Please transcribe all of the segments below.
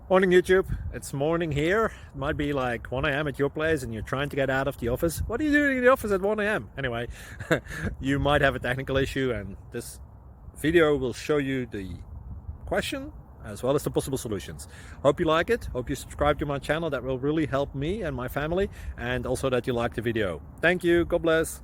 Morning YouTube, it's morning here. It might be like 1 a.m. at your place and you're trying to get out of the office. What are you doing in the office at 1 a.m.? Anyway, you might have a technical issue and this video will show you the question as well as the possible solutions. Hope you like it, hope you subscribe to my channel. That will really help me and my family, and also that you like the video. Thank you, God bless.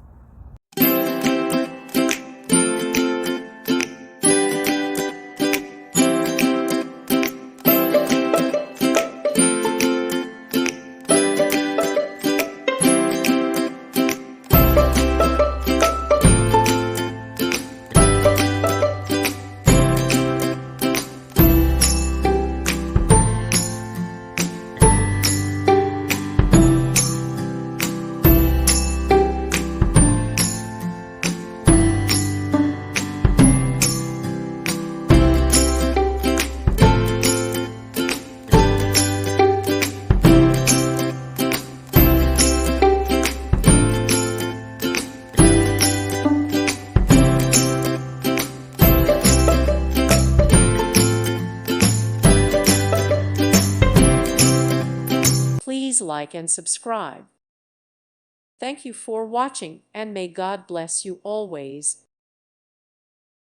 Please like and subscribe. Thank you for watching, and may God bless you always.